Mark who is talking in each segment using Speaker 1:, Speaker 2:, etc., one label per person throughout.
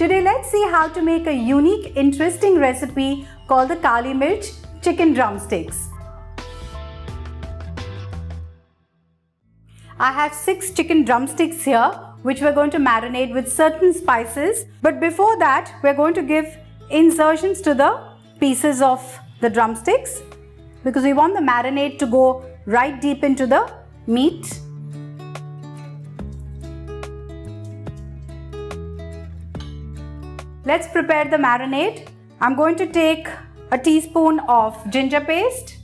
Speaker 1: Today let's see how to make a unique, interesting recipe called the Kali Mirch Chicken Drumsticks. I have 6 chicken drumsticks here which we're going to marinate with certain spices. But before that, we're going to give insertions to the pieces of the drumsticks because we want the marinade to go right deep into the meat. Let's prepare the marinade. I'm going to take a teaspoon of ginger paste,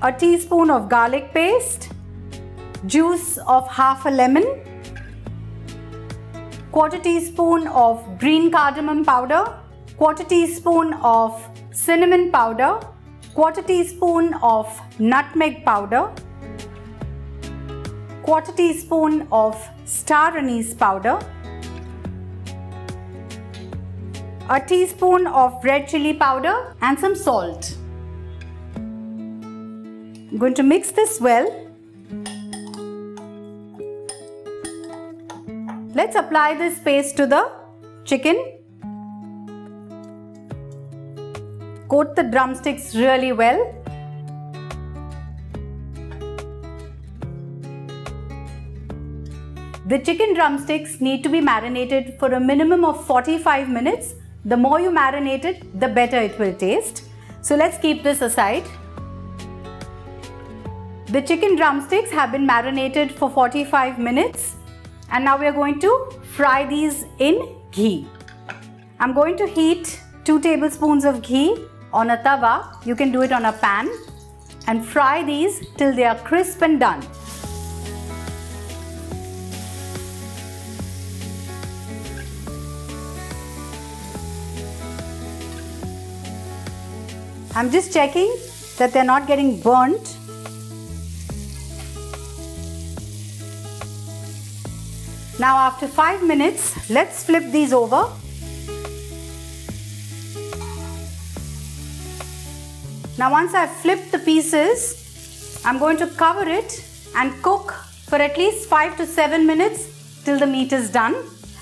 Speaker 1: a teaspoon of garlic paste, juice of half a lemon, quarter teaspoon of green cardamom powder, quarter teaspoon of cinnamon powder, quarter teaspoon of nutmeg powder, quarter teaspoon of star anise powder, a teaspoon of red chili powder and some salt. I'm going to mix this well. Let's apply this paste to the chicken. Coat the drumsticks really well. The chicken drumsticks need to be marinated for a minimum of 45 minutes. The more you marinate it, the better it will taste. So let's keep this aside. The chicken drumsticks have been marinated for 45 minutes. And now we are going to fry these in ghee. I'm going to heat 2 tablespoons of ghee on a tawa. You can do it on a pan and fry these till they are crisp and done. I'm just checking that they're not getting burnt. Now after 5 minutes, let's flip these over. Now once I've flipped the pieces, I'm going to cover it and cook for at least 5 to 7 minutes till the meat is done.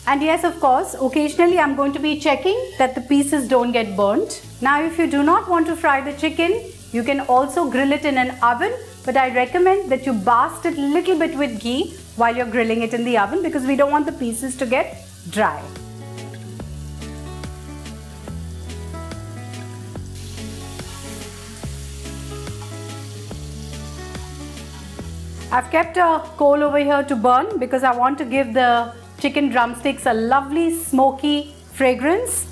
Speaker 1: And yes, of course, occasionally I'm going to be checking that the pieces don't get burnt. Now if you do not want to fry the chicken, you can also grill it in an oven, but I recommend that you baste it a little bit with ghee while you're grilling it in the oven because we don't want the pieces to get dry. I've kept a coal over here to burn because I want to give the chicken drumsticks a lovely smoky fragrance.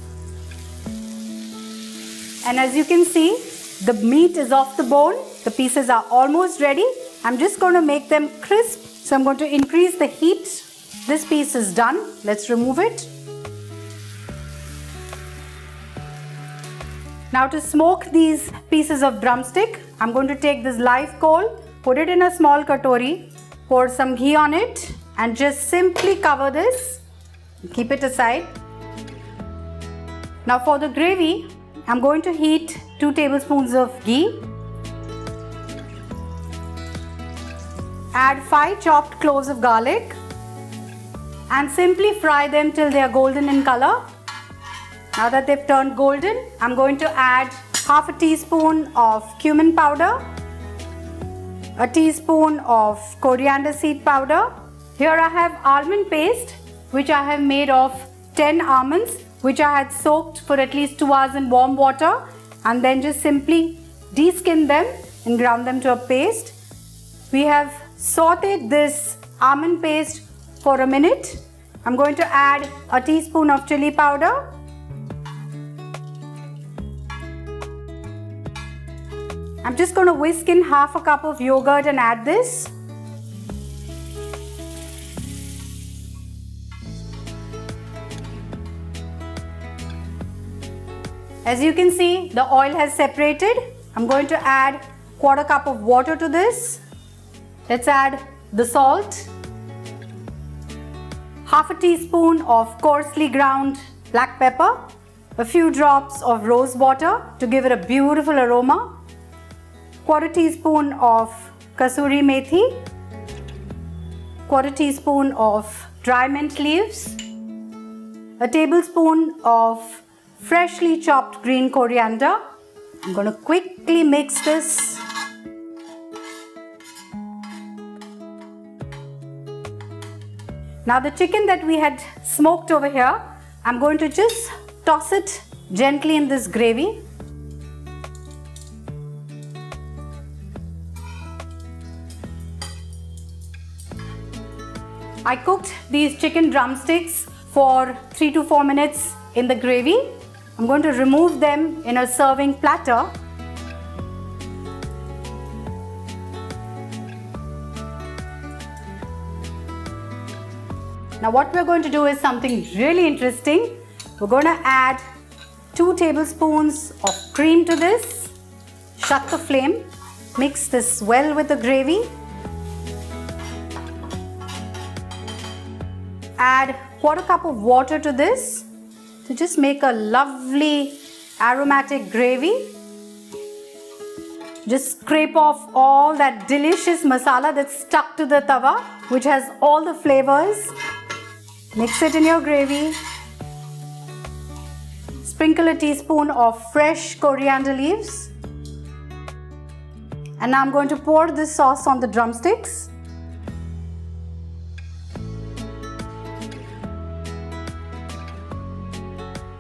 Speaker 1: And as you can see, the meat is off the bone. The pieces are almost ready. I'm just going to make them crisp. So I'm going to increase the heat. This piece is done. Let's remove it. Now to smoke these pieces of drumstick, I'm going to take this live coal, put it in a small katori, pour some ghee on it and just simply cover this. Keep it aside. Now for the gravy, I'm going to heat 2 tablespoons of ghee. Add 5 chopped cloves of garlic and simply fry them till they are golden in color. Now that they've turned golden, I'm going to add half a teaspoon of cumin powder, a teaspoon of coriander seed powder. Here I have almond paste which I have made of 10 almonds which I had soaked for at least 2 hours in warm water and then just simply de-skin them and ground them to a paste. We have sauteed this almond paste for a minute. I'm going to add a teaspoon of chili powder, I'm just going to whisk in half a cup of yogurt and add this. As you can see, the oil has separated. I'm going to add quarter cup of water to this. Let's add the salt, half a teaspoon of coarsely ground black pepper, a few drops of rose water to give it a beautiful aroma, quarter teaspoon of kasuri methi, quarter teaspoon of dry mint leaves, a tablespoon of freshly chopped green coriander. I'm going to quickly mix this. Now the chicken that we had smoked over here, I'm going to just toss it gently in this gravy. I cooked these chicken drumsticks for 3 to 4 minutes in the gravy. I'm going to remove them in a serving platter. Now what we're going to do is something really interesting. We're going to add 2 tablespoons of cream to this. Shut the flame. Mix this well with the gravy. Add 1/4 cup of water to this to just make a lovely aromatic gravy. Just scrape off all that delicious masala that's stuck to the tawa, which has all the flavors. Mix it in your gravy. Sprinkle a teaspoon of fresh coriander leaves. And now I'm going to pour this sauce on the drumsticks.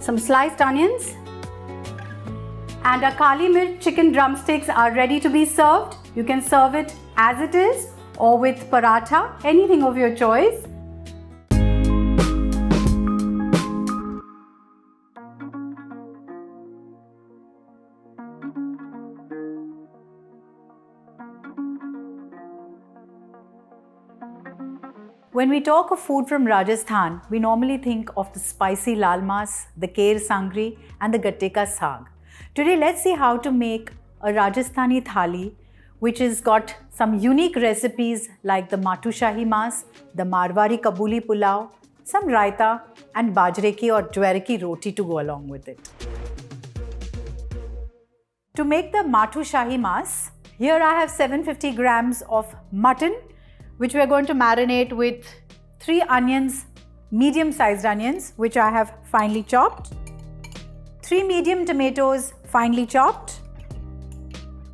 Speaker 1: Some sliced onions. And our Kali Mirch Chicken Drumsticks are ready to be served. You can serve it as it is or with paratha, anything of your choice. When we talk of food from Rajasthan, we normally think of the spicy lal mas, the kher sangri and the gatte ka saag. Today let's see how to make a Rajasthani thali which has got some unique recipes like the Mattu Shahi Maas, the Marwari Kabuli Pulao, some raita and Bajra Roti to go along with it. To make the Mattu Shahi Maas, here I have 750 grams of mutton which we are going to marinate with 3 onions, medium-sized onions, which I have finely chopped, 3 medium tomatoes, finely chopped,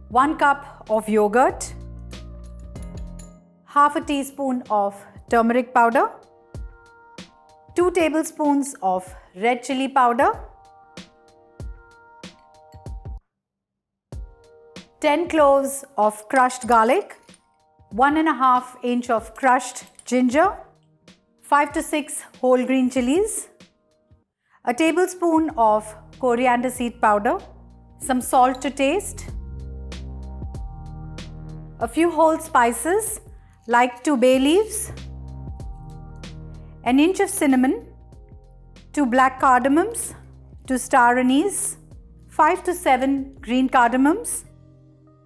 Speaker 1: 1 cup of yogurt, half a teaspoon of turmeric powder, 2 tablespoons of red chili powder, 10 cloves of crushed garlic, 1.5 inch of crushed ginger, 5 to 6 whole green chilies, a tablespoon of coriander seed powder, some salt to taste, a few whole spices like 2 bay leaves, an inch of cinnamon, 2 black cardamoms, 2 star anise, 5 to 7 green cardamoms,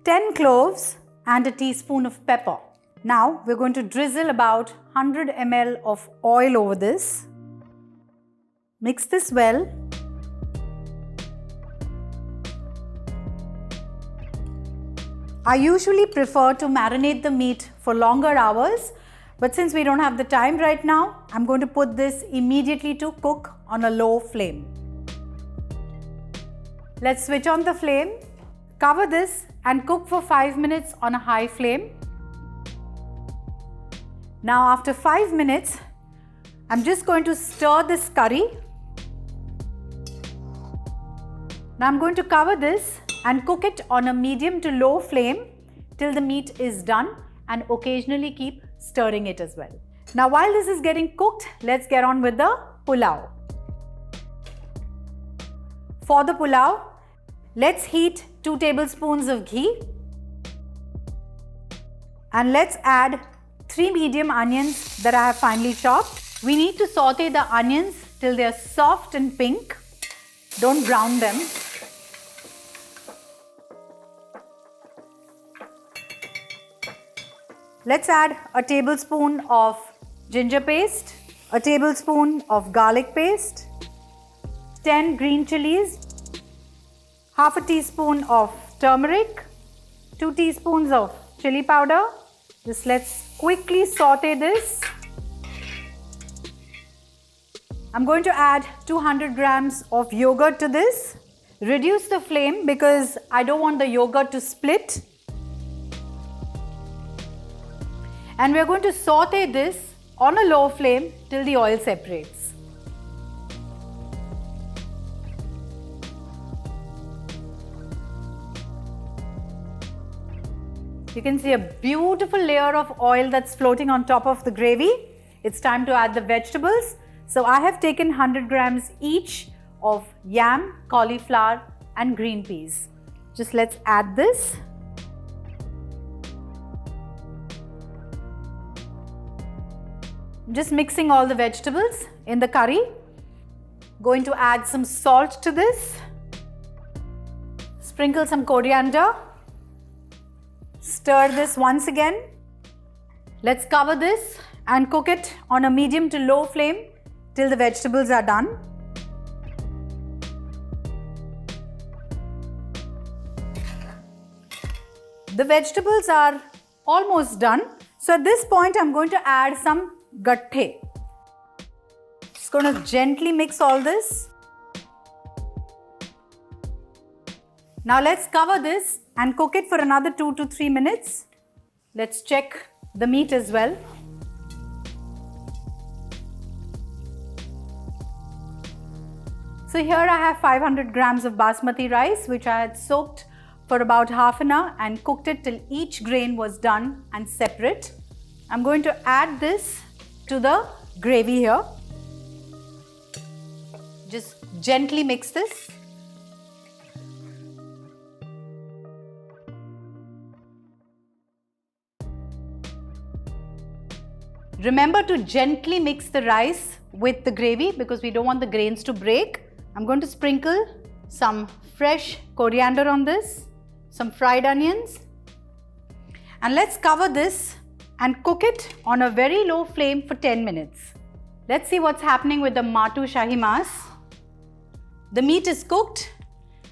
Speaker 1: 10 cloves and a teaspoon of pepper. Now we're going to drizzle about 100 ml of oil over this. Mix this well. I usually prefer to marinate the meat for longer hours, but since we don't have the time right now, I'm going to put this immediately to cook on a low flame. Let's switch on the flame. Cover this and cook for 5 minutes on a high flame. Now after 5 minutes, I'm just going to stir this curry. Now I'm going to cover this and cook it on a medium to low flame till the meat is done, and occasionally keep stirring it as well. Now while this is getting cooked, let's get on with the pulao. For the pulao, let's heat 2 tablespoons of ghee and let's add 3 medium onions that I have finely chopped. We need to saute the onions till they are soft and pink. Don't brown them. Let's add a tablespoon of ginger paste, a tablespoon of garlic paste, 10 green chilies, half a teaspoon of turmeric, 2 teaspoons of chili powder. Just let's quickly saute this. I'm going to add 200 grams of yogurt to this. Reduce the flame because I don't want the yogurt to split. And we're going to saute this on a low flame till the oil separates. You can see a beautiful layer of oil that's floating on top of the gravy. It's time to add the vegetables. So I have taken 100 grams each of yam, cauliflower and green peas. Just let's add this. Just mixing all the vegetables in the curry. Going to add some salt to this. Sprinkle some coriander. Stir this once again. Let's cover this and cook it on a medium to low flame till the vegetables are done. The vegetables are almost done. So at this point, I'm going to add some gatte. Just going to gently mix all this. Now let's cover this and cook it for another 2 to 3 minutes. Let's check the meat as well. So here I have 500 grams of basmati rice which I had soaked for about half an hour and cooked it till each grain was done and separate. I'm going to add this to the gravy here. Just gently mix this. Remember to gently mix the rice with the gravy because we don't want the grains to break. I'm going to sprinkle some fresh coriander on this, some fried onions, and let's cover this and cook it on a very low flame for 10 minutes. Let's see what's happening with the Mattu Shahi Maas. The meat is cooked.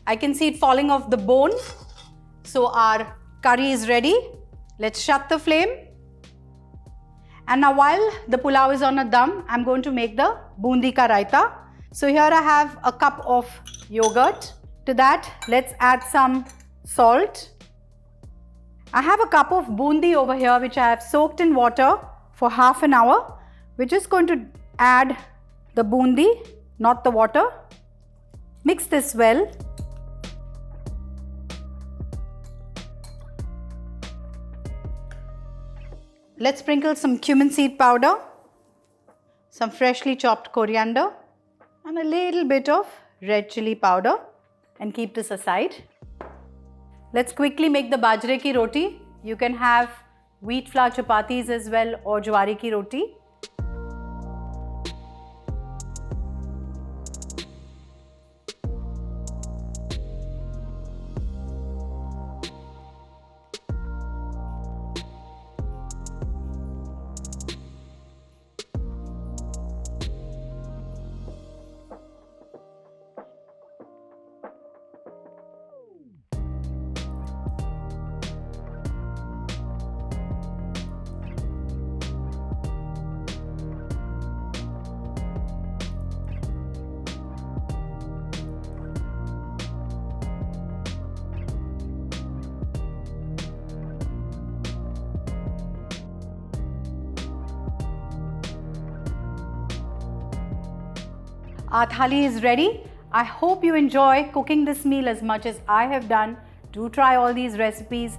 Speaker 1: I can see it falling off the bone. So our curry is ready. Let's shut the flame. And now while the pulao is on a dum, I'm going to make the Boondi Raita. So here I have a cup of yogurt. To that, let's add some salt. I have a cup of boondi over here which I have soaked in water for half an hour. We're just going to add the boondi, not the water. Mix this well. Let's sprinkle some cumin seed powder, some freshly chopped coriander and a little bit of red chili powder and keep this aside. Let's quickly make the bajre ki roti. You can have wheat flour chapatis as well or jawari ki roti. Our thali is ready. I hope you enjoy cooking this meal as much as I have done. Do try all these recipes.